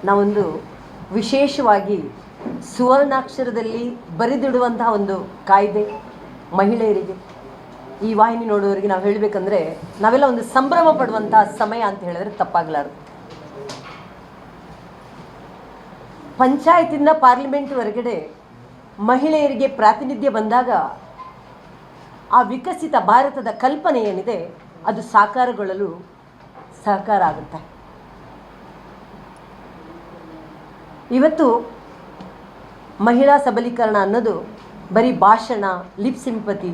ನಾವೊಂದು ವಿಶೇಷವಾಗಿ ಸುವರ್ಣಾಕ್ಷರದಲ್ಲಿ ಬರೆದಿಡುವಂತಹ ಒಂದು ಕಾಯ್ದೆ ಮಹಿಳೆಯರಿಗೆ. ಈ ವಾಹಿನಿ ನೋಡುವವರಿಗೆ ನಾವು ಹೇಳಬೇಕಂದ್ರೆ ನಾವೆಲ್ಲ ಒಂದು ಸಂಭ್ರಮ ಪಡುವಂತಹ ಸಮಯ ಅಂತ ಹೇಳಿದ್ರೆ ತಪ್ಪಾಗಲಾರದು. ಪಂಚಾಯತಿಂದ ಪಾರ್ಲಿಮೆಂಟ್ ಹೊರಗಡೆ ಮಹಿಳೆಯರಿಗೆ ಪ್ರಾತಿನಿಧ್ಯ ಬಂದಾಗ ಆ ವಿಕಸಿತ ಭಾರತದ ಕಲ್ಪನೆ ಏನಿದೆ ಅದು ಸಾಕಾರಗೊಳ್ಳಲು ಸಹಕಾರ ಆಗುತ್ತೆ. ಇವತ್ತು ಮಹಿಳಾ ಸಬಲೀಕರಣ ಅನ್ನೋದು ಬರೀ ಭಾಷಣ, ಲಿಪ್ ಸಿಂಪತಿ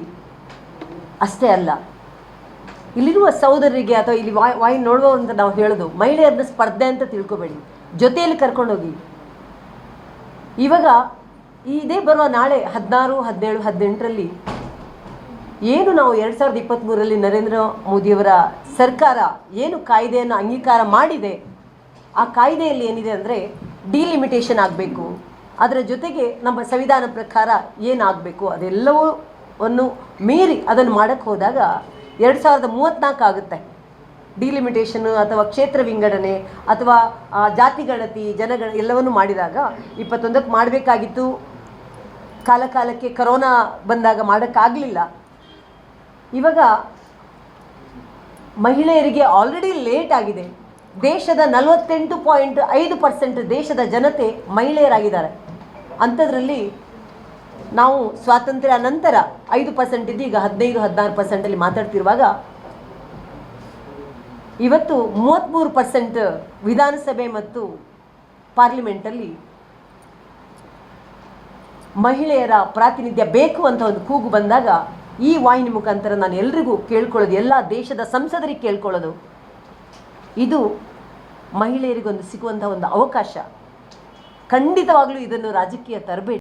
ಅಷ್ಟೇ ಅಲ್ಲ. ಇಲ್ಲಿರುವ ಸಹೋದರರಿಗೆ ಅಥವಾ ಇಲ್ಲಿ ವಾಹಿನಿ ನೋಡುವ ಅಂತ ನಾವು ಹೇಳೋದು, ಮಹಿಳೆಯರನ್ನ ಸ್ಪರ್ಧೆ ಅಂತ ತಿಳ್ಕೊಬೇಡಿ, ಜೊತೆಯಲ್ಲಿ ಕರ್ಕೊಂಡೋಗಿ. ಇವಾಗ ಇದೇ ಬರುವ ನಾಳೆ 16, 17, 18ರಲ್ಲಿ ಏನು ನಾವು 2023ರಲ್ಲಿ ನರೇಂದ್ರ ಮೋದಿಯವರ ಸರ್ಕಾರ ಏನು ಕಾಯ್ದೆಯನ್ನು ಅಂಗೀಕಾರ ಮಾಡಿದೆ, ಆ ಕಾಯ್ದೆಯಲ್ಲಿ ಏನಿದೆ ಅಂದರೆ ಡಿಲಿಮಿಟೇಷನ್ ಆಗಬೇಕು. ಅದರ ಜೊತೆಗೆ ನಮ್ಮ ಸಂವಿಧಾನ ಪ್ರಕಾರ ಏನಾಗಬೇಕು ಅದೆಲ್ಲವನ್ನು ಮೀರಿ ಅದನ್ನು ಮಾಡೋಕ್ಕೆ ಹೋದಾಗ 2034 ಆಗುತ್ತೆ. ಡಿಲಿಮಿಟೇಷನ್ನು ಅಥವಾ ಕ್ಷೇತ್ರ ವಿಂಗಡಣೆ ಅಥವಾ ಜಾತಿ ಗಣತಿ, ಎಲ್ಲವನ್ನು ಮಾಡಿದಾಗ 21ಕ್ಕೆ ಮಾಡಬೇಕಾಗಿತ್ತು. ಕಾಲಕ್ಕೆ ಕರೋನಾ ಬಂದಾಗ ಮಾಡೋಕ್ಕಾಗಲಿಲ್ಲ. ಇವಾಗ ಮಹಿಳೆಯರಿಗೆ ಆಲ್ರೆಡಿ ಲೇಟ್ ಆಗಿದೆ. ದೇಶದ 48.5% ದೇಶದ ಜನತೆ ಮಹಿಳೆಯರಾಗಿದ್ದಾರೆ. ಅಂಥದ್ರಲ್ಲಿ ನಾವು ಸ್ವಾತಂತ್ರ್ಯ ನಂತರ 5% ಇದ್ದು ಈಗ 15-16% ಮಾತಾಡ್ತಿರುವಾಗ ಇವತ್ತು 33% ವಿಧಾನಸಭೆ ಮತ್ತು ಪಾರ್ಲಿಮೆಂಟಲ್ಲಿ ಮಹಿಳೆಯರ ಪ್ರಾತಿನಿಧ್ಯ ಬೇಕು ಅಂತ ಒಂದು ಕೂಗು ಬಂದಾಗ ಈ ವಾಹಿನಿ ಮುಖಾಂತರ ನಾನು ಎಲ್ರಿಗೂ ಕೇಳ್ಕೊಳ್ಳೋದು, ಎಲ್ಲ ದೇಶದ ಸಂಸದರಿಗೆ ಕೇಳ್ಕೊಳ್ಳೋದು, ಇದು ಮಹಿಳೆಯರಿಗೊಂದು ಸಿಗುವಂಥ ಒಂದು ಅವಕಾಶ. ಖಂಡಿತವಾಗ್ಲೂ ಇದನ್ನು ರಾಜಕೀಯ ತರಬೇಡಿ.